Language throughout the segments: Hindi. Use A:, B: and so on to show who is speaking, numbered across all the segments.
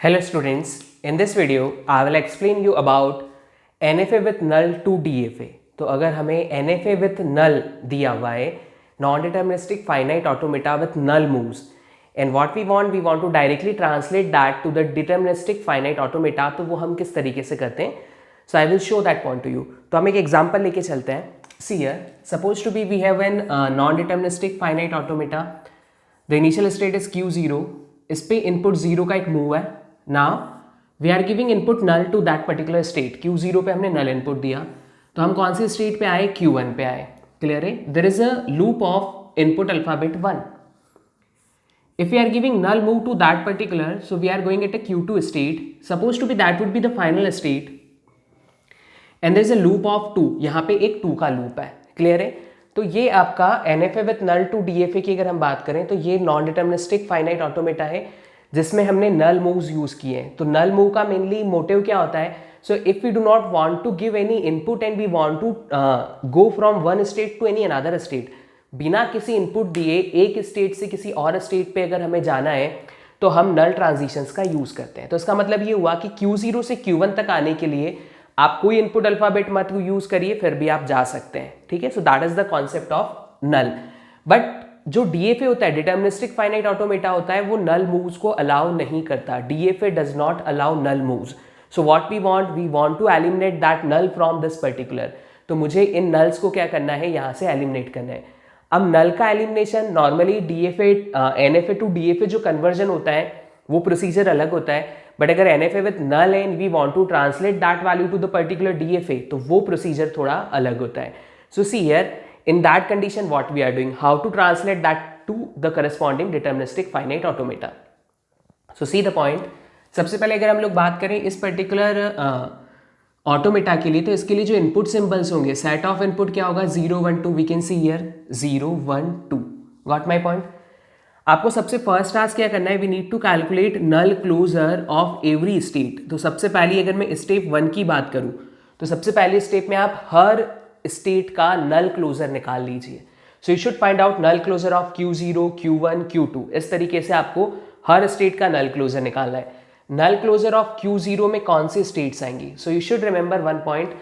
A: Hello students, in this video I will explain you about NFA with null to DFA. तो अगर हमें NFA with null दिया हुआ है non-deterministic finite automata with null moves and what we want to directly translate that to the deterministic finite automata. तो वो हम किस तरीके से करते हैं? So I will show that point to you. तो हम एक example लेके चलते हैं. See here, supposed to be we have an non-deterministic finite automata. The initial state is Q0. इस पे इनपुट 0 का एक मूव है. Now we are giving input null to that particular state. Q0 पे हमने नल इनपुट दिया तो हम कौन सी स्टेट पे आए? Q1 पे आए. क्लियर है? There is a loop of input alphabet 1. If we are giving null move to that particular, so we are going at a Q2 state. Supposed to be that would be the final state. And there is a loop of 2. यहाँ पे एक 2 का लूप है. क्लियर है? तो ये आपका NFA with null to DFA की अगर हम बात करें तो ये नॉन डिटर्मिनिस्टिक फाइनाइट ऑटोमेटा है जिसमें हमने नल मूव्स यूज किए हैं. तो नल मूव का मेनली मोटिव क्या होता है? So if we do not want to give any input and we want to go from one state to any another state, बिना किसी इनपुट दिए एक स्टेट से किसी और स्टेट पे अगर हमें जाना है तो हम नल ट्रांजिशंस का यूज करते हैं. तो इसका मतलब ये हुआ कि Q0 से Q1 तक आने के लिए आप कोई इनपुट अल्फाबेट मत यूज करिए, फिर भी आप जा सकते हैं. ठीक है? So that is the concept of null. But जो DFA होता है, डिटर्मिनिस्टिक फाइनाइट ऑटोमेटा होता है, वो नल मूव्स को अलाउ नहीं करता. DFA does not allow null moves. So what we want to eliminate that null from this particular. तो मुझे इन नल्स को क्या करना है? यहाँ से एलिमिनेट करना है. अब नल का elimination normally NFA to DFA जो कन्वर्जन होता है वो प्रोसीजर अलग होता है. बट अगर NFA with null and we want to translate that value to the particular DFA तो वो प्रोसीजर थोड़ा अलग होता है. So see here, in that condition what we are doing, how to translate that to the corresponding deterministic finite automata. So see the point. सबसे पहले अगर हम लोग बात करें इस पर्टिकुलर ऑटोमेटा के लिए, तो इसके लिए जो इनपुट सिंबल्स होंगे, सेट ऑफ इनपुट क्या होगा? 0 1 2. We can see here 0 1 2. Got my point? आपको सबसे फर्स्ट टास्क क्या करना है? We need to calculate null closure of every state. तो सबसे पहले अगर मैं स्टेप 1 की बात करूं तो सबसे पहले स्टेप में आप हर स्टेट का नल क्लोजर निकाल लीजिए. So you should find out null closure of Q0, Q1, Q2. इस तरीके से आपको हर स्टेट का नल क्लोजर निकालना है. नल क्लोजर ऑफ Q0 में कौन सी स्टेट्स आएंगी? So you should remember one point.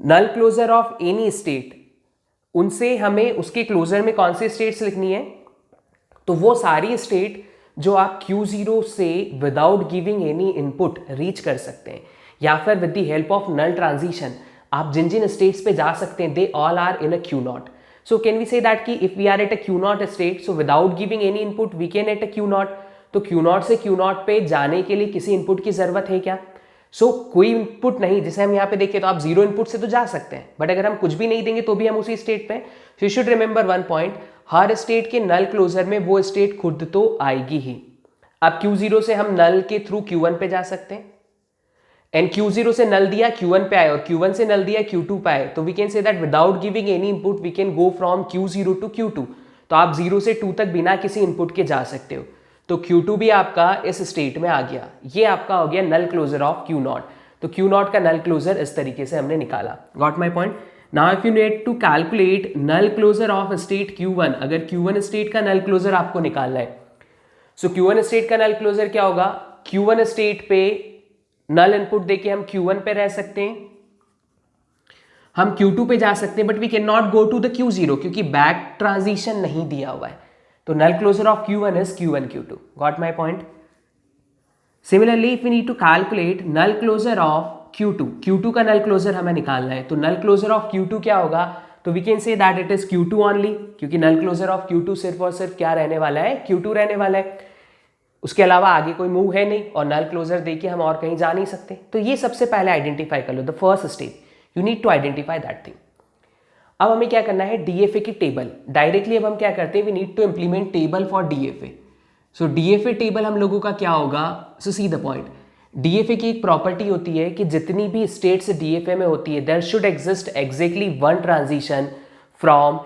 A: Null closure of any state, उनसे हमें उसके क्लोजर में कौन सी स्टेट्स लिखनी है? तो वो सारी स्टेट जो आप Q0 से without giving any input reach कर सकते हैं, या फिर with the help of null transition आप जिन जिन स्टेट्स पे जा सकते हैं, they all are in a Q0. So can we say that कि if we are at a Q0 state, so without giving any input we can at a Q0. तो Q0 से Q0 पे जाने के लिए किसी इनपुट की जरूरत है क्या? सो कोई इनपुट नहीं. जैसे हम यहाँ पे देखें तो आप 0 इनपुट से तो जा सकते हैं, बट अगर हम कुछ भी नहीं देंगे तो भी हम उसी स्टेट पे. सो you should remember one point, her state के नल क्लोजर में वो स्टेट खुद तो आएगी ही. अब Q0 से हम नल के थ्रू Q1 पे जा सकते हैं, एंड Q0 से नल दिया Q1 पे आए, और Q1 से नल दिया Q2 पे आए. तो we can say that without giving any input we can go from Q0 to Q2. तो आप 0 से 2 तक बिना किसी इनपुट के जा सकते हो. तो Q2 भी आपका इस स्टेट में आ गया. ये आपका हो गया नल क्लोजर ऑफ Q0. तो Q0 का नल क्लोजर इस तरीके से हमने निकाला. Got my point? Now if you need to calculate null closure of state Q1, अगर Q1 स्टेट का नल क्लोजर आपको निकालना है, सो Q1 स्टेट का नल क्लोजर क्या होगा? Q1 स्टेट पे नल इनपुट देके हम Q1 पे रह सकते हैं, हम Q2 पे जा सकते हैं, but we can not go to the Q0 क्योंकि बैक ट्रांजिशन नहीं दिया हुआ है. तो null closure of Q1 is Q1 Q2. Got my point? Similarly if we need to calculate null closure of Q2 का नल क्लोजर हमें निकालना है. तो नल क्लोजर ऑफ Q2 क्या होगा? तो we can say that it is Q2 only, क्योंकि नल क्लोजर ऑफ Q2 सिर्फ और सिर्फ क्या रहने वाला है? Q2 रहने वाला है. उसके अलावा आगे कोई मूव है नहीं, और नल क्लोजर देके हम और कहीं जा नहीं सकते. तो ये सबसे पहले आइडेंटिफाई कर लो. The first step you need to identify that thing. अब हमें क्या करना है? DFA की टेबल डायरेक्टली. अब हम क्या करते हैं? We need to implement table for DFA. So DFA table हम लोगों का क्या होगा? So see the point. DFA की एक प्रॉपर्टी होती है कि जितनी भी स्टेट्स DFA में होती है, there should exist exactly one transition from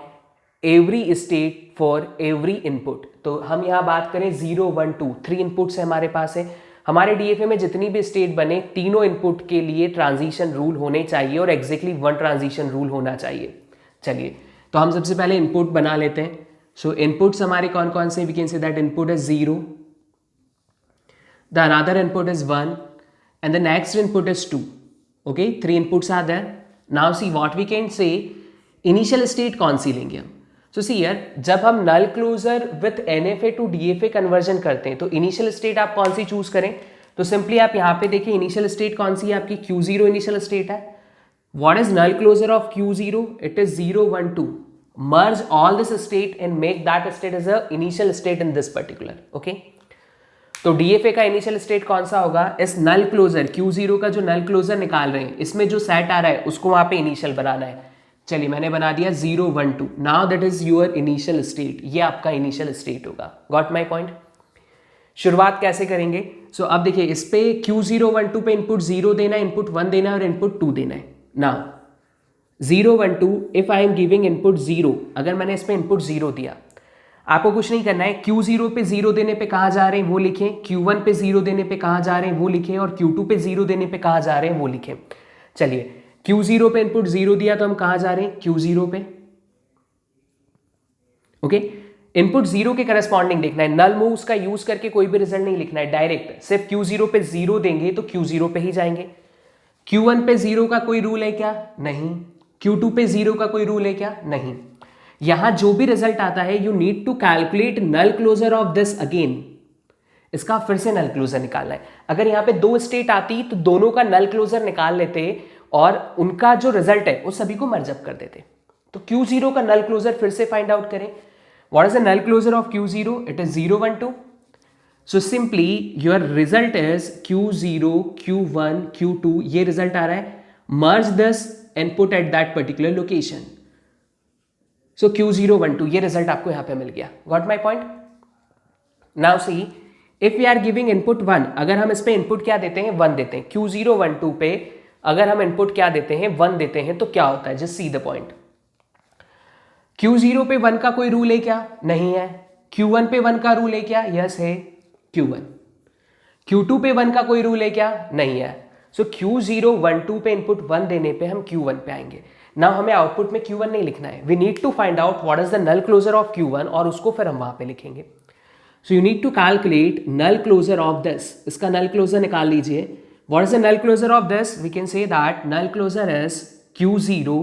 A: every state for every input. तो हम यहाँ बात करें 0 1 2 3 इनपुट्स हमारे पास है. हमारे DFA में जितनी भी स्टेट बने, तीनों इनपुट के लिए ट्रांजिशन रूल होने चाहिए और एग्जैक्टली वन ट्रांजिशन रूल होना चाहिए. चलिए, तो हम सबसे पहले इनपुट बना लेते हैं. सो इनपुट्स हमारे कौन कौन से? We can say that input है 0, the another input is 1 and the next input is 2. Okay, 3 inputs are there. Now see what we can say, initial state कौन सी लेंगे हम. So see here, जब हम null closure with NFA to DFA conversion करते हैं तो initial state आप कौन सी चूज करें. तो सिंपली आप यहाँ पे देखिए initial state कौन सी है आपकी, Q0 initial state है. What is null closure of Q0? It is 0 1 2. Merge all this state and make that state as a initial state in this particular. Okay. तो DFA का इनिशियल स्टेट कौन सा होगा, इस नल क्लोजर Q0 का जो नल क्लोजर निकाल रहे हैं इसमें जो सेट आ रहा है उसको वहां पे इनिशियल बनाना है. चलिए मैंने बना दिया 0 1 2. Now that is your initial state, ये आपका इनिशियल स्टेट होगा. Got my point. शुरुआत कैसे करेंगे. सो अब देखिए इस पे Q0 1 2 पे इनपुट 0 देना है, इनपुट 1 देना है और इनपुट 2 देना है. Now 0 1 2 if I am giving input 0, अगर मैंने इस पे इनपुट 0 दिया, आपको कुछ नहीं करना है. Q0 पे 0 देने पे कहाँ जा रहे हैं वो लिखें, Q1 पे 0 देने पे कहाँ जा रहे हैं वो लिखें और Q2 पे 0 देने पे कहाँ जा रहे हैं वो लिखें. चलिए Q0 पे इनपुट 0 दिया तो हम कहाँ जा रहे हैं, Q0 पे. ओके, इनपुट 0 के करस्पॉन्डिंग देखना है. नल मूव्स का यूज करके कोई भी रिजल्ट नहीं लिखना है, डायरेक्ट सिर्फ Q0 पे 0 देंगे तो Q0 पे ही जाएंगे. Q1 पे 0 का कोई रूल है क्या, नहीं. Q2 पे 0 का कोई रूल है क्या, नहीं. यहां जो भी रिजल्ट आता है you need to calculate null closure of this again. इसका फिर से नल क्लोजर निकालना है. अगर यहां पे दो स्टेट आती तो दोनों का नल क्लोजर निकाल लेते और उनका जो रिजल्ट है वो सभी को मर्ज अप कर देते. तो Q0 का नल क्लोजर फिर से फाइंड आउट करें. What is the null closure of Q0? It is 0 1 2. So simply your result is Q0 Q1 Q2, ये रिजल्ट आ रहा है. Merge this and put at that particular location. So Q0 1 2, ये रिजल्ट आपको यहां पे मिल गया. Got my point. Now see if we are giving input 1, अगर हम इस पे इनपुट क्या देते हैं, 1 देते हैं. Q0 1 2 पे अगर हम इनपुट क्या देते हैं, 1 देते हैं तो क्या होता है, just see the point. Q0 पे 1 का कोई रूल है क्या, नहीं है. Q1 पे 1 का रूल है क्या, यस है Q1. Q2 पे 1 का कोई रूल है क्या, नहीं है. सो Q0 1 2 पे इनपुट 1 देने पे हम Q1 पे आएंगे. ना हमें आउटपुट में Q1 नहीं लिखना है, we need to find out what is the null closure of Q1 और उसको फिर हम वहां पे लिखेंगे. So you need to calculate null closure of this. इसका नल क्लोजर निकाल लीजिए. What is the null closure of this, we can say that null closure is Q0,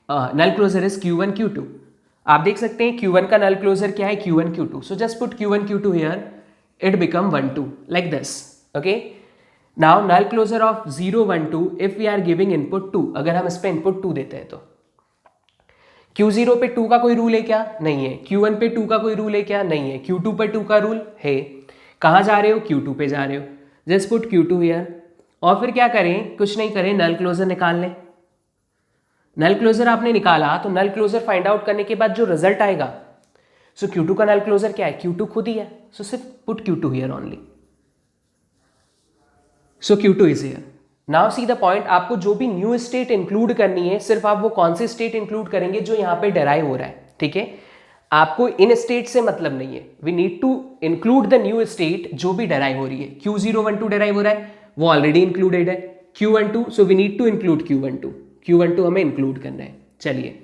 A: null closure is Q1 Q2. आप देख सकते हैं Q1 का नल क्लोजर क्या है, Q1 Q2. So just put Q1 Q2 here, it become 1 2 like this. Okay, now null closure of 0 1 2 if we are giving input 2, अगर हम इस पे इनपुट 2 देते हैं तो Q0 पे 2 का कोई रूल है क्या, नहीं है. Q1 पे 2 का कोई रूल है क्या, नहीं है. Q2 पे 2 का रूल है. कहाँ जा रहे हो, Q2 पे जा रहे हो. जस्ट पुट Q2 हियर और फिर क्या करें, कुछ नहीं करें, नल क्लोजर निकाल लें. नल क्लोजर आपने निकाला तो नल क्लोजर फाइंड आउट करने के बाद जो रिजल्ट आएगा, सो Q2 का नल क्लोजर क्या है, Q2 खुद ही है. सो सिर्फ put Q2 here only. So Q2 is here. Now see the point, आपको जो भी न्यू स्टेट इंक्लूड करनी है, सिर्फ आप वो कौन सी स्टेट इंक्लूड करेंगे जो यहाँ पे डेराइव हो रहा है. ठीक है, आपको इन स्टेट से मतलब नहीं है. We need to include the new state जो भी डेराइव हो रही है. Q0 1 2 डेराइव हो रहा है, वो ऑलरेडी इंक्लूडेड है. Q1 2, so we need to include Q1 2. Q1 2 हमें इंक्लूड करना है. चलिए,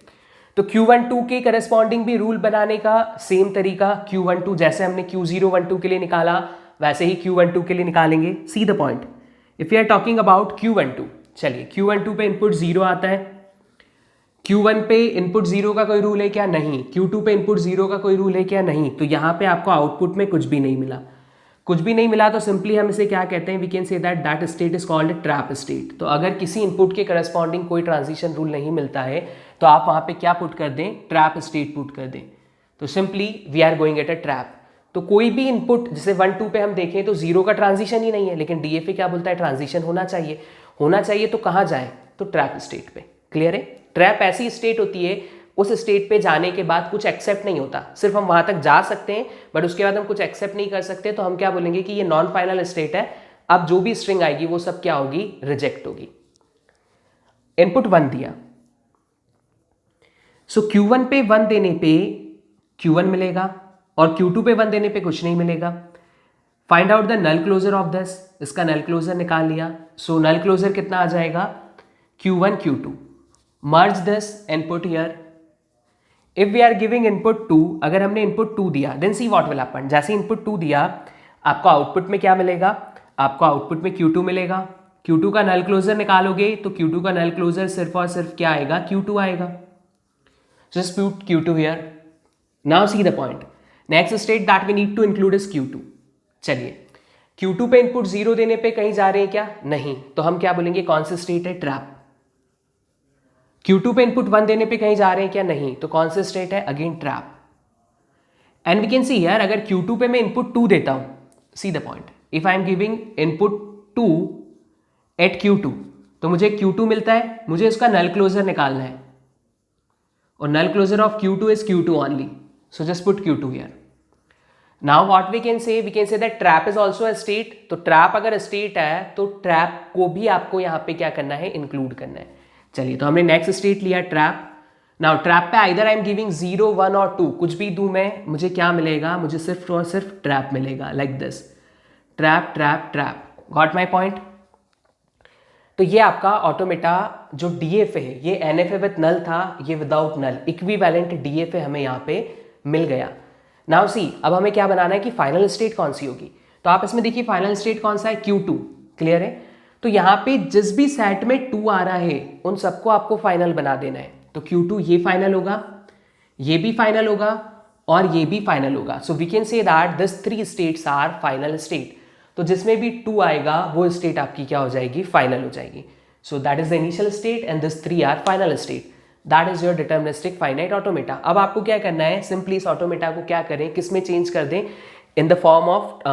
A: तो Q1 2 के करस्पॉन्डिंग भी रूल बनाने का सेम तरीका, Q1 2 जैसे हमने Q0 1 2 के लिए निकाला वैसे ही Q1 2 के लिए निकालेंगे. See the point. If you are talking about Q1 2, चलिए Q1 2 पे इनपुट 0 आता है. Q1 पे इनपुट 0 का कोई रूल है क्या, नहीं. Q2 पे इनपुट 0 का कोई रूल है क्या, नहीं. तो यहाँ पे आपको आउटपुट में कुछ भी नहीं मिला. कुछ भी नहीं मिला तो सिंपली हम इसे क्या कहते हैं, we can say that that state is called trap state. तो अगर किसी इनपुट के करस्पॉन्डिंग कोई ट्रांजिशन रूल नहीं मिलता है तो आप वहाँ पे क्या पुट कर दें, ट्रैप स्टेट पुट कर दें. तो simply we are going at a trap. तो कोई भी इनपुट जैसे 1 2 पे हम देखें तो 0 का ट्रांजिशन ही नहीं है, लेकिन DFA क्या बोलता है, ट्रांजिशन होना चाहिए. होना चाहिए तो कहाँ जाए, तो ट्रैप स्टेट पे. क्लियर है. ट्रैप ऐसी स्टेट होती है, उस स्टेट पे जाने के बाद कुछ एक्सेप्ट नहीं होता, सिर्फ हम वहां तक जा सकते हैं बट उसके बाद हम कुछ एक्सेप्ट नहीं कर सकते. तो हम क्या बोलेंगे कि ये नॉन फाइनल स्टेट है. अब जो भी स्ट्रिंग आएगी वो सब क्या होगी, रिजेक्ट होगी. इनपुट 1 दिया, सो Q1 पे 1 देने पे Q1 मिलेगा और Q2 पे 1 देने पे कुछ नहीं मिलेगा. Find out the null closure of this. इसका नल क्लोजर निकाल लिया. सो नल क्लोजर कितना आ जाएगा, Q1 Q2. Merge this and put here. If we are giving input 2, अगर हमने इनपुट 2 दिया, then see what will happen. जैसे इनपुट 2 दिया, आपको आउटपुट में क्या मिलेगा, आपको आउटपुट में Q2 मिलेगा। Q2 का नल क्लोजर निकालोगे तो Q2 का नल क्लोजर सिर्फ और सिर्फ क्या आएगा, Q2 आएगा। Just put Q2 here. Now see the point. Next state that we need to include is Q2. चलिए Q2 पे इनपुट 0 देने पे कहीं जा रहे हैं क्या, नहीं, तो हम क्या बोलेंगे, कौन सा स्टेट है, ट्रैप। Q2 पे इनपुट 1 देने पे कहीं जा रहे हैं क्या, नहीं, तो कौन सा स्टेट है, again trap. And we can see यार, अगर Q2 पे मैं इनपुट 2 देता हूं, see the point, if I am giving input 2 at Q2, तो मुझे Q2 मिलता है, मुझे इसका नल क्लोजर निकालना है, और null closure of Q2 is Q2 only. So just put Q2 here. Now what we can say that trap is also a state. तो trap अगर state है तो trap को भी आपको यहाँ पे क्या करना है, include करना है। चलिए, तो हमने next state लिया trap. Now trap पे either I am giving 0, 1 और 2, कुछ भी दूँ मैं, मुझे क्या मिलेगा, मुझे सिर्फ और सिर्फ trap मिलेगा, like this. Trap, trap, trap. Got my point? तो ये आपका ऑटोमेटा जो DFA है, ये NFA विद नल था, ये विदाउट नल, इक्विवेलेंट DFA हमें यहाँ पे मिल गया। नाउ सी, अब हमें क्या बनाना है कि फाइनल स्टेट कौन सी होगी, तो आप इसमें देखिए फाइनल स्टेट कौन सा है, Q2, क्लियर है। तो यहाँ पे जिस भी सेट में 2 आ रहा है उन सबको आपको फाइनल बना देना है। तो Q2 ये फाइनल होगा, ये भी फाइनल होगा और ये भी फाइनल होगा। So we can say that this 3 states are final state. तो जिसमें भी 2 आएगा वो स्टेट आपकी क्या हो जाएगी, फाइनल हो जाएगी। So that is the initial state and this 3 are final state. That is your deterministic finite automata. अब आपको क्या करना है, सिंपली इस ऑटोमेटा को क्या करें, किस में चेंज कर दें, in the form of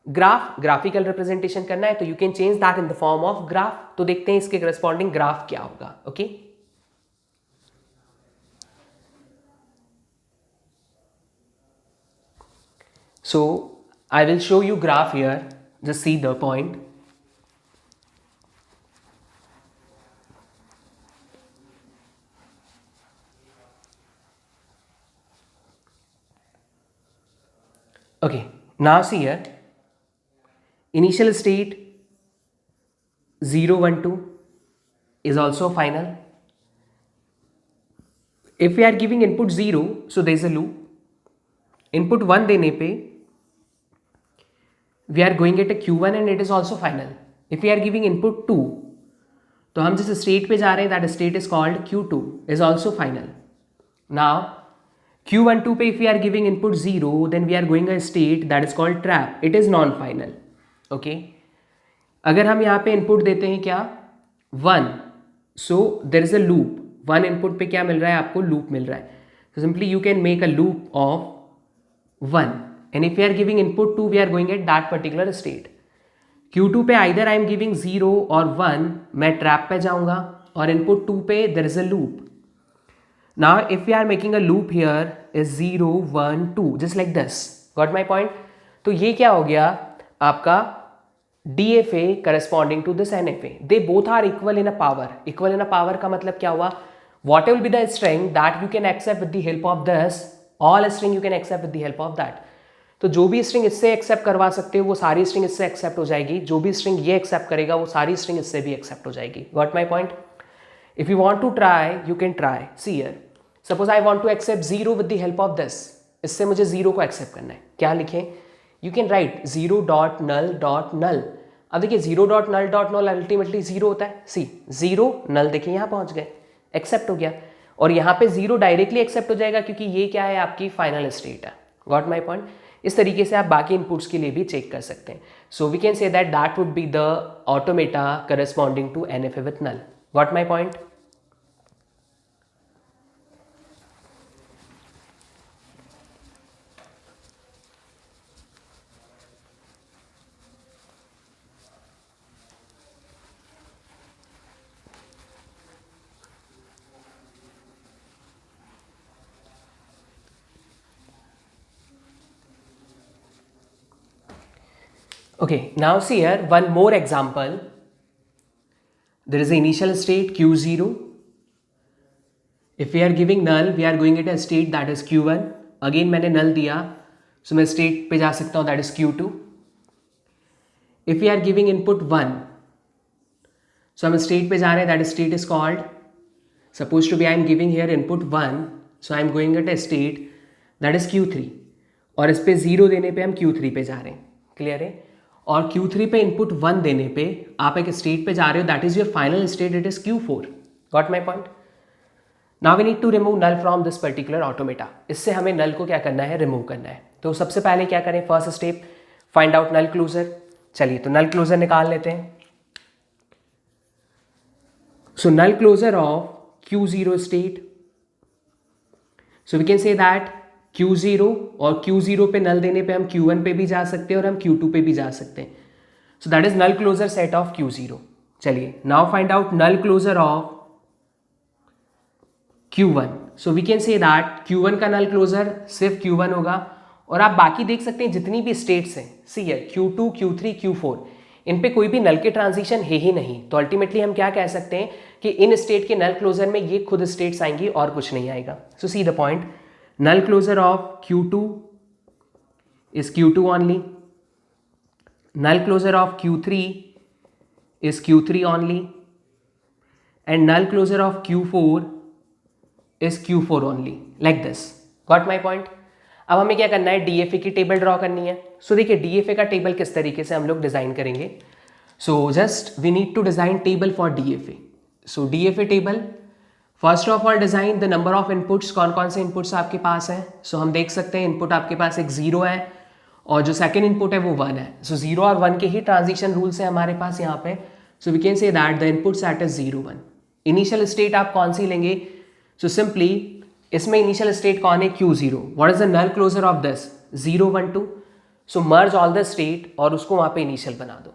A: graph, graphical representation करना है, तो you can change that in the form of graph. तो देखते हैं इसके करस्पॉन्डिंग ग्राफ क्या होगा। Okay, so I will show you graph here, just see the point. Okay, now see here, initial state 0, 1, 2 is also final. If we are giving input 0, so there is a loop. Input 1 देने पे we are going at a Q1 and it is also final. If we are giving input 2, तो हम जिस स्टेट पे जा रहे हैं that state is called Q2 is also final. Now Q12 पे if we are giving input 0, then we are going a state that is called trap. It is non-final. Okay. अगर हम यहाँ पे इनपुट देते हैं क्या, 1, so there is a loop. 1 input पे क्या मिल रहा है आपको, लूप मिल रहा है. So simply you can make a loop of 1. And if we are giving input 2, we are going at that particular state. Q2 पे either I am giving 0 और 1, मैं trap पे जाऊँगा, और input 2 पे there is a loop. Now if we are making a loop here is 0, 1, 2, just like this. Got my point? तो ये क्या हो गया आपका DFA corresponding to this NFA. They both are equal in a power. Equal in a power का मतलब क्या हुआ, what will be the string that you can accept with the help of this, all string you can accept with the help of that. तो जो भी स्ट्रिंग इससे एक्सेप्ट करवा सकते हो वो सारी स्ट्रिंग इससे एक्सेप्ट हो जाएगी, जो भी स्ट्रिंग ये एक्सेप्ट करेगा वो सारी स्ट्रिंग इससे भी एक्सेप्ट हो जाएगी। Got my point? If you want to try you can try. See here, suppose I want to accept 0 with the help of this, इससे मुझे 0 को एक्सेप्ट करना है, क्या लिखें, यू कैन राइट 0.null.null। अब देखिए 0.null.null अल्टीमेटली 0 होता है, सी 0 नल, देखिए यहाँ पहुँच गए, एक्सेप्ट हो गया, और यहाँ पे 0 डायरेक्टली एक्सेप्ट हो जाएगा क्योंकि ये क्या है आपकी फाइनल स्टेट है। Got my point? इस तरीके से आप बाकी इनपुट्स के लिए भी चेक कर सकते हैं। So we can say that that would be the automata corresponding to NFA with null. Got my point? Okay, now see here one more example. There is an initial state Q0. If we are giving null, we are going at a state that is Q1. Again मैंने null दिया, so मैं state पे जा सकता हूँ that is Q2. If we are giving input 1, so हम state पे जा रहे हैं, that state is called, supposed to be I am giving here input 1, so I am going at a state that is Q3. और इस पे 0 देने पे हम Q3 पे जा रहे हैं, क्लियर है? और Q3 पे इनपुट 1 देने पे आप एक स्टेट पे जा रहे हो, that is your final state, it is Q4. Got my point? Now we need to remove null from this particular automata. इससे हमें नल को क्या करना है, रिमूव करना है. तो सबसे पहले क्या करें, first step, find out null closure. चलिए तो नल क्लोजर निकाल लेते हैं. So null closure of Q0 state, so we can say that Q0, और Q0 पे नल देने पे हम Q1 पे भी जा सकते हैं और हम Q2 पे भी जा सकते हैं. So that is null closure set of Q0. चलिए now find out null closure of Q1. So we can say that Q1 का नल क्लोजर सिर्फ Q1 होगा, और आप बाकी देख सकते हैं जितनी भी स्टेट्स हैं, सी है Q2, Q3, Q4, इन पे कोई भी नल के ट्रांजिशन है ही नहीं. तो अल्टीमेटली हम क्या कह सकते हैं कि इन स्टेट के नल क्लोजर में ये खुद स्टेट्स आएंगी और कुछ नहीं आएगा. So see the point, null closure of Q2 is Q2 only, null closure of Q3 is Q3 only, and null closure of Q4 is Q4 only, like this. Got my point? अब हमें क्या करना है, DFA की टेबल ड्रॉ करनी है. सो देखिए DFA का टेबल किस तरीके से हम लोग डिज़ाइन करेंगे. So just we need to design table for DFA. So DFA table, first of all design the number of inputs. कौन कौन से इनपुट्स आपके पास हैं. सो हम देख सकते हैं इनपुट आपके पास एक 0 है और जो सेकंड इनपुट है वो 1 है. सो 0 और 1 के ही ट्रांजिशन रूल्स है हमारे पास यहाँ पे. So we can say that the input set is 0 1. Initial state आप कौन सी लेंगे. सो सिंपली इसमें इनिशियल स्टेट कौन है, Q0. What is the null closure of this, 0 1 2. So merge all the state और उसको वहां पे इनिशियल बना दो,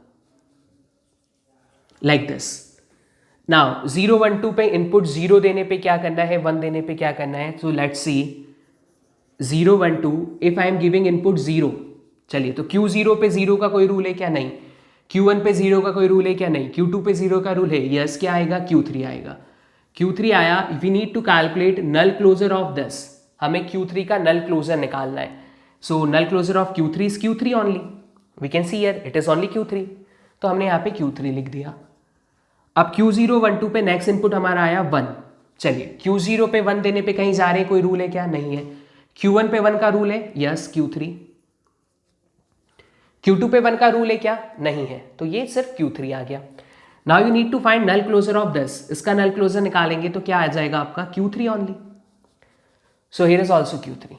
A: लाइक दिस. नाउ 0 1 2 पे इनपुट 0 देने पे क्या करना है, 1 देने पे क्या करना है. So let's see 0 1 2, if I am giving input 0. चलिए तो Q0 पे 0 का कोई रूल है क्या, नहीं. Q1 पे 0 का कोई रूल है क्या, नहीं. Q2 पे 0 का रूल है, यस. क्या आएगा, Q3 आएगा. Q3 आया, we need to calculate null closure of this. हमें Q3 का नल क्लोजर निकालना है. So null closure of Q3 is Q3 only. We can see here it is only Q3. तो हमने यहाँ पे Q3 लिख दिया. अब Q0 1 2 पे नेक्स्ट इनपुट हमारा आया 1. चलिए Q0 पे 1 देने पे कहीं जा रहे हैं, कोई रूल है क्या, नहीं है. Q1 पे 1 का रूल है, यस Q3. Q2 पे 1 का रूल है क्या, नहीं है. तो ये सिर्फ Q3 आ गया. Now you need to find null closure of this. इसका नल क्लोजर निकालेंगे तो क्या आ जाएगा आपका, Q3 only. So here is also Q3.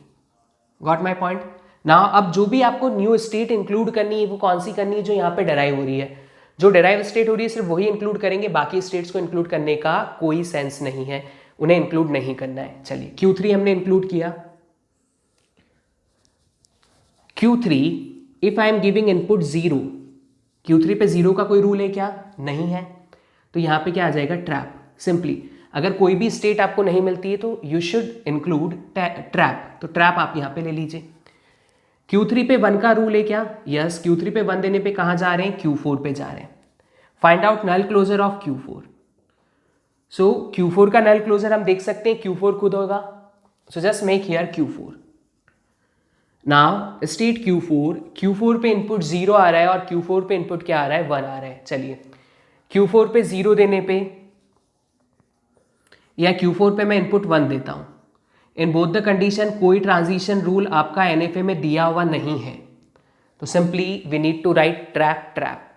A: Got my point. Now अब जो भी आपको न्यू स्टेट इंक्लूड करनी है वो कौन सी करनी है, जो यहाँ पे डेराइव हो रही है. जो डेराइव स्टेट हो रही है सिर्फ वही इंक्लूड करेंगे, बाकी स्टेट्स को इंक्लूड करने का कोई सेंस नहीं है, उन्हें इंक्लूड नहीं करना है. चलिए Q3 हमने इंक्लूड किया. Q3 if I am giving input 0, Q3 पे 0 का कोई रूल है क्या, नहीं है. तो यहाँ पे क्या आ जाएगा, ट्रैप. सिंपली अगर कोई भी स्टेट आपको नहीं मिलती है तो यू शुड इंक्लूड ट्रैप. तो ट्रैप आप यहाँ पे ले लीजिए. Q3 पे 1 का रूल है क्या, यस. Q3 पे 1 देने पे कहाँ जा रहे हैं, Q4 पे जा रहे हैं. Find out null closure of Q4. So Q4 का नल क्लोजर हम देख सकते हैं Q4 खुद होगा. So just make here Q4. Now state Q4 पे इनपुट 0 आ रहा है और Q4 पे इनपुट क्या आ रहा है, 1 आ रहा है. चलिए Q4 पे 0 देने पे या Q4 पे मैं इनपुट 1 देता हूं, इन बोथ द कंडीशन कोई ट्रांजिशन रूल आपका NFA में दिया हुआ नहीं है. तो simply we need to write trap trap.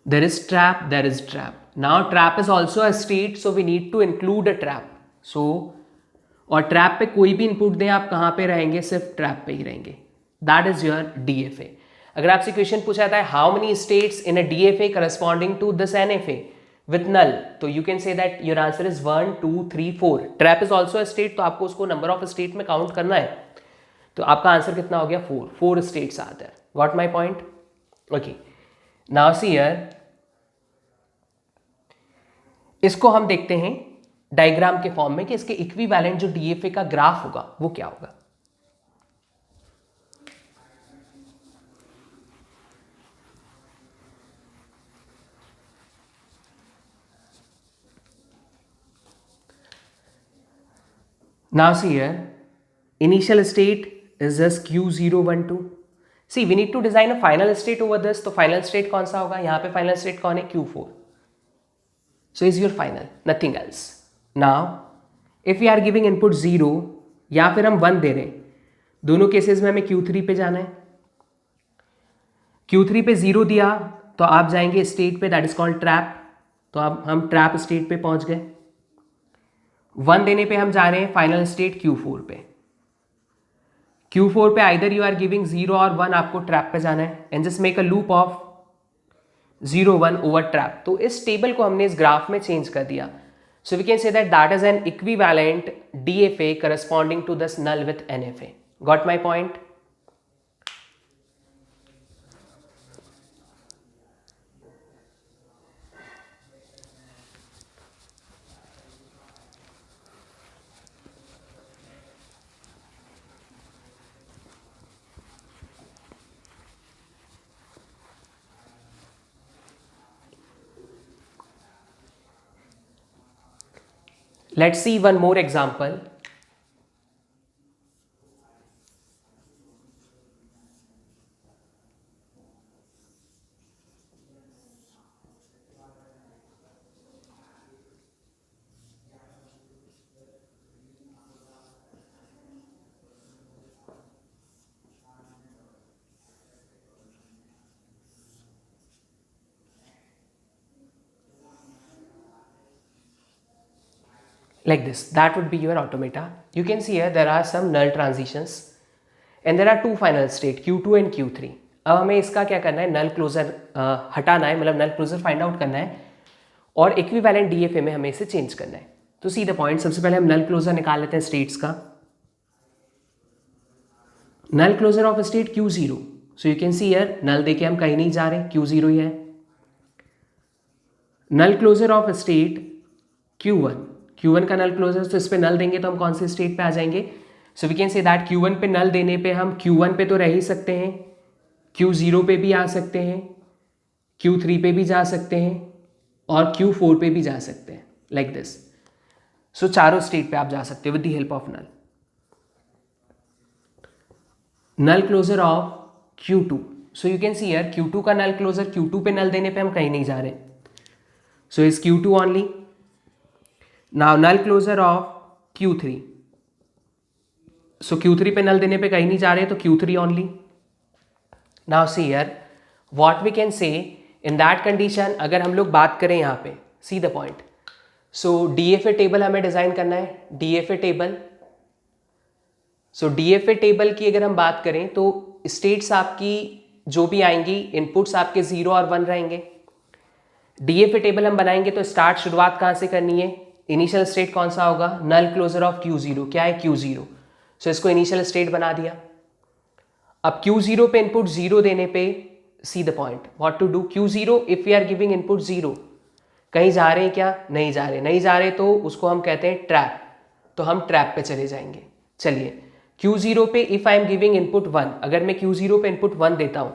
A: There is trap, there is trap. Now trap is also a state, so we need to include a trap. So और ट्रैप पे कोई भी इनपुट दें आप कहाँ पे रहेंगे, सिर्फ ट्रैप पे ही रहेंगे. That is your DFA. अगर आपसे क्वेश्चन पूछा जाता है how many states in a DFA corresponding to this NFA with null, तो you can say that your answer is 1 2 3 4. Trap is also a state, तो आपको उसको नंबर ऑफ स्टेट में काउंट करना है. तो आपका आंसर कितना हो गया, 4 स्टेट्स आते हैं. Got my point. Okay now see here, इसको हम देखते हैं डायग्राम के फॉर्म में कि इसके इक्विवेलेंट जो DFA का ग्राफ होगा वो क्या होगा. Now see here, initial state is just Q0 1 2. See, we need to design a final state over this. तो final state कौन सा होगा, यहाँ पे final state कौन है, Q4. So is your final, nothing else. Now, if we are giving input 0 या फिर हम 1 दे रहे हैं, दोनों केसेस में हमें Q3 पे जाना है. Q3 पे 0 दिया तो आप जाएंगे स्टेट पे, दैट इज कॉल्ड ट्रैप, तो अब हम ट्रैप स्टेट पे पहुंच गए। 1 देने पे हम जा रहे हैं फाइनल स्टेट Q4 पे। Q4 पे आइदर यू आर गिविंग 0 और 1, आपको ट्रैप पे जाना है, and just make a loop of 0 1 over trap. तो इस टेबल को हमने इस ग्राफ में चेंज कर दिया। So we can say that that is an equivalent DFA corresponding to this null with NFA। Got my point? Let's see one more example. Like this, that would be your automata. You can see here there are some null transitions and there are two final state Q2 and Q3. अब हमें इसका क्या करना है, नल क्लोजर हटाना है, मतलब नल क्लोजर फाइंड आउट करना है और इक्विवेलेंट DFA में हमें इसे चेंज करना है। तो सी द पॉइंट, सबसे पहले हम नल क्लोजर निकाल लेते हैं स्टेट्स का। Null closure of state Q0, so you can see here null देके हम कहीं नहीं जा रहे, Q0 ही है। नल क्लोजर ऑफ स्टेट Q1 का नल क्लोजर, तो इस पे नल देंगे तो हम कौन से स्टेट पे आ जाएंगे? So we can say that Q1 पे नल देने पे हम Q1 पे तो रह ही सकते हैं, Q0 पे भी आ सकते हैं, Q3 पे भी जा सकते हैं और Q4 पे भी जा सकते हैं, लाइक दिस। सो चारों स्टेट पे आप जा सकते हो with the help of null. Null closure of Q2, so you can see here Q2 का नल क्लोजर, Q2 पे नल देने पे हम कहीं नहीं जा रहे, so is Q2 only. Now null closure of Q3, so Q3 पे नल देने पे कहीं नहीं जा रहे तो Q3 only. Now see here what we can say in that condition, अगर हम लोग बात करें यहाँ पे, see the point. So DFA table हमें डिजाइन करना है, DFA टेबल। सो DFA टेबल की अगर हम बात करें तो स्टेट्स आपकी जो भी आएंगी, इनपुट्स आपके 0 और 1 रहेंगे। DFA टेबल हम बनाएंगे तो स्टार्ट शुरुआत कहाँ से करनी है, इनिशियल स्टेट कौन सा होगा, नल क्लोजर ऑफ Q0, क्या है Q0, सो इसको इनिशियल स्टेट बना दिया। अब Q0 पे इनपुट 0 देने पे, see the point, what to do, Q0 if we are giving input 0, कहीं जा रहे हैं क्या, नहीं जा रहे, नहीं जा रहे तो उसको हम कहते हैं ट्रैप, तो हम ट्रैप पे चले जाएंगे। चलिए Q0 पे if I am giving input 1, अगर मैं Q0 पे इनपुट 1 देता हूं,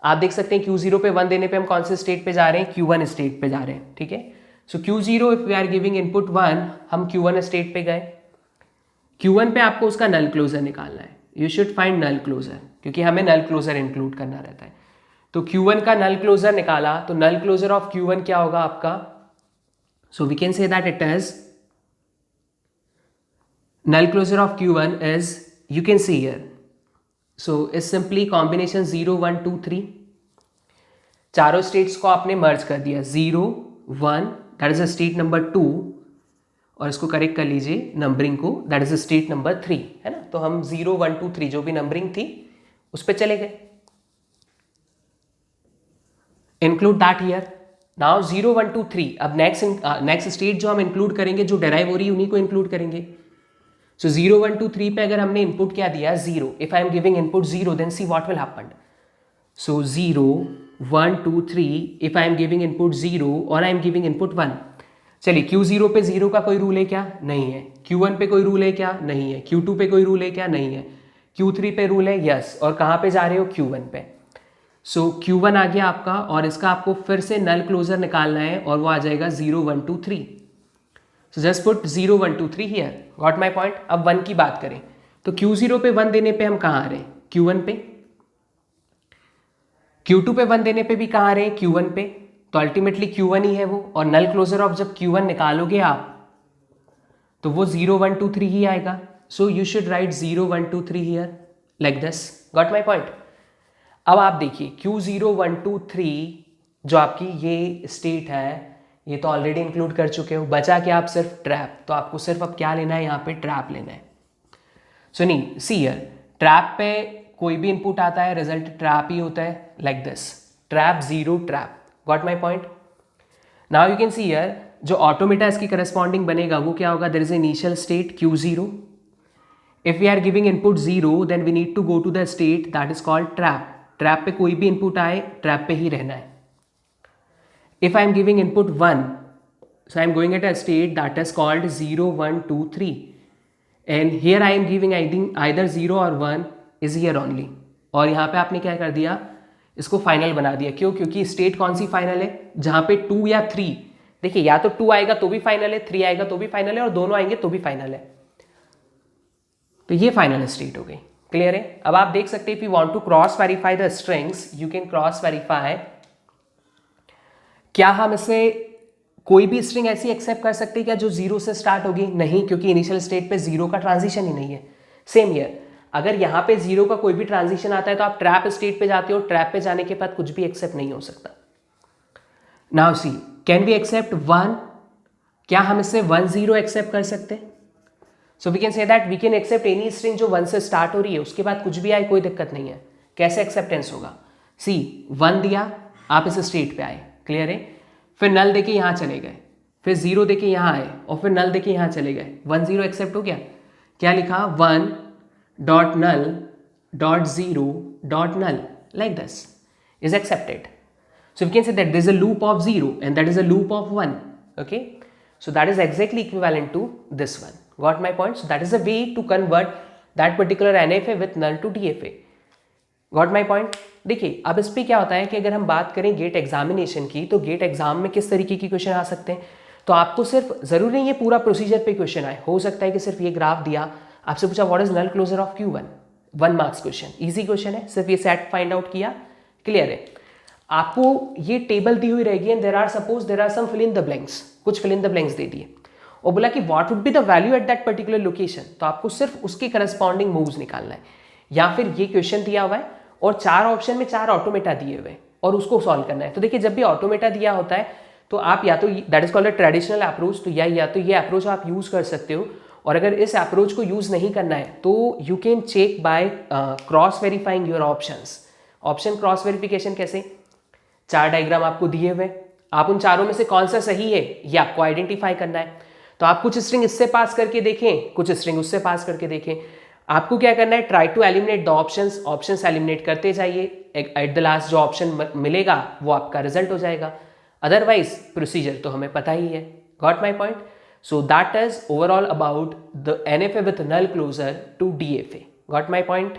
A: आप देख सकते हैं Q0 पे 1 देने पे हम कौन से स्टेट पे जा रहे हैं, Q1 स्टेट पे जा रहे हैं, ठीक है। So Q0 if we are giving input 1, हम Q1 स्टेट पे गए। Q1 पे आपको उसका नल क्लोजर निकालना है, you should find null closure, क्योंकि हमें नल क्लोजर इंक्लूड करना रहता है। तो Q1 का नल क्लोजर निकाला तो नल क्लोजर ऑफ Q1 क्या होगा आपका, so we can say that it is null closure of Q1 is, you can see here, so is simply combination 0 1 2 3, चारों स्टेट्स को आपने मर्ज कर दिया, 0 1 that is a state number 2 और इसको करेक्ट कर लीजिए नंबरिंग को, that is a state number 3, है ना। तो हम 0 1 2 3 जो भी नंबरिंग थी उस पर चले गए, इंक्लूड दैट हियर। नाउ 0 1 2 3, अब नेक्स्ट स्टेट जो हम इंक्लूड करेंगे, जो डेराइव हो रही है उन्हीं को इंक्लूड करेंगे। सो 0 1 2 3 पे अगर हमने इनपुट क्या दिया 0, if I am giving input 0 then see what will happen. So 0 1 2 3 if I am giving input 0 और आई एम गिविंग इनपुट 1। चलिए Q0 पे 0 का कोई रूल है क्या, नहीं है। Q1 पे कोई रूल है क्या, नहीं है। Q2 पे कोई रूल है क्या, नहीं है। Q3 पे रूल है, यस। और कहाँ पे जा रहे हो, Q1 पे। सो Q1 आ गया आपका और इसका आपको फिर से नल क्लोजर निकालना है और वो आ जाएगा 0 1 2 3। सो just put 0 1 2 3 here, got my point. अब 1 की बात करें तो Q0 पे 1 देने पे हम कहाँ आ रहे हैं, Q1 पे। Q2 पे 1 देने पे भी कहाँ आ रहे हैं, Q1 पे। तो अल्टीमेटली Q1 ही है वो, और नल क्लोजर ऑफ जब Q1 निकालोगे आप तो वो 0 1 2 3 ही आएगा। सो you should write 0 1 2 3 here like this, got my point. अब आप देखिए Q0 1 2 3 जो आपकी ये स्टेट है ये तो ऑलरेडी इंक्लूड कर चुके हो, बचा क्या आप सिर्फ ट्रैप। तो आपको सिर्फ अब क्या लेना है, यहाँ पे ट्रैप लेना है। सुनिए सी हियर, ट्रैप पे कोई भी इनपुट आता है रिजल्ट ट्रैप ही होता है, like this trap 0 trap. Got my point. Now you can see here जो ऑटोमेटा इसकी करस्पॉन्डिंग बनेगा वो क्या होगा, there is initial state Q0। If we are giving input 0 then we need to go to the state that is called trap. Trap पे कोई भी इनपुट आए ट्रैप पे ही रहना है। If I am giving input 1, so I am going at a state that is called 0 1 2 3, and here I am giving either 0 or 1 is here only। और यहाँ पे आपने क्या कर दिया, इसको फाइनल बना दिया। क्यों? क्योंकि स्टेट कौन सी फाइनल है, जहाँ पे 2 या 3, देखिए या तो 2 आएगा तो भी फाइनल है, 3 आएगा तो भी फाइनल है, और दोनों आएंगे तो भी फाइनल है। तो ये फाइनल स्टेट हो गई। क्लियर है? अब आप देख सकते हैं if you want to cross verify the strings you can cross verify. क्या हम इससे कोई भी स्ट्रिंग ऐसी एक्सेप्ट कर सकते हैं क्या जो 0 से स्टार्ट होगी? नहीं, क्योंकि इनिशियल स्टेट पे 0 का ट्रांजिशन ही नहीं है। सेम ईयर, अगर यहाँ पे 0 का कोई भी ट्रांजिशन आता है तो आप ट्रैप स्टेट पे जाते हो, ट्रैप पे जाने के बाद कुछ भी एक्सेप्ट नहीं हो सकता। Now see, can we accept 1? क्या हम इससे 1 0 एक्सेप्ट कर सकते हैं? So we can say that we can accept any string जो 1 से स्टार्ट हो रही है, उसके बाद कुछ भी आए कोई दिक्कत नहीं है। कैसे एक्सेप्टेंस होगा? सी, 1 दिया, आप इस स्टेट पे आए, क्लियर है, फिर नल देके यहाँ चले गए, फिर 0 देके यहाँ आए, और फिर नल देके यहाँ चले गए, 1 0 एक्सेप्ट हो गया। क्या लिखा? 1 dot null dot 0 dot null, like this is accepted. So we can say that there is a loop of 0 and that is a loop of 1. Okay, so that is exactly equivalent to this one. Got my point? So that is a way to convert that particular NFA with null to DFA. Got my point? देखिए अब इस पर क्या होता है कि अगर हम बात करें गेट एग्जामिनेशन की, तो गेट एग्जाम में किस तरीके की क्वेश्चन आ सकते हैं। तो आपको सिर्फ जरूरी नहीं ये पूरा प्रोसीजर पे क्वेश्चन आए, हो सकता है कि सिर्फ ये ग्राफ दिया, आपसे पूछा what is null closure of Q1, 1 marks question, easy question है, सिर्फ ये सेट फाइंड आउट किया, क्लियर है। आपको ये टेबल दी हुई रहेगी and there are suppose there are some fill in the blanks, कुछ फिल इन द ब्लैंक्स दे दिए और बोला कि what would be the value at that particular location. तो आपको सिर्फ उसके करस्पॉन्डिंग मूव्स निकालना है, या फिर ये क्वेश्चन दिया हुआ है और 4 ऑप्शन में 4 ऑटोमेटा दिए हुए हैं और उसको सॉल्व करना है। तो देखिए जब भी ऑटोमेटा दिया होता है तो आप या तो that is called a traditional approach, तो या तो ये अप्रोच आप यूज कर सकते हो, और अगर इस अप्रोच को यूज नहीं करना है तो you can check by cross verifying your options. Option cross verification कैसे? 4 डायग्राम आपको दिए हुए, आप उन चारों में से कौन सा सही है ये आपको आइडेंटिफाई करना है। तो आप कुछ स्ट्रिंग इससे पास करके देखें, कुछ स्ट्रिंग उससे पास करके देखें। आपको क्या करना है? Try to eliminate the options, options eliminate करते जाइए, एट द लास्ट जो ऑप्शन मिलेगा वो आपका रिजल्ट हो जाएगा। अदरवाइज प्रोसीजर तो हमें पता ही है। Got my point? So that is overall about the NFA with null closure to DFA। Got my point?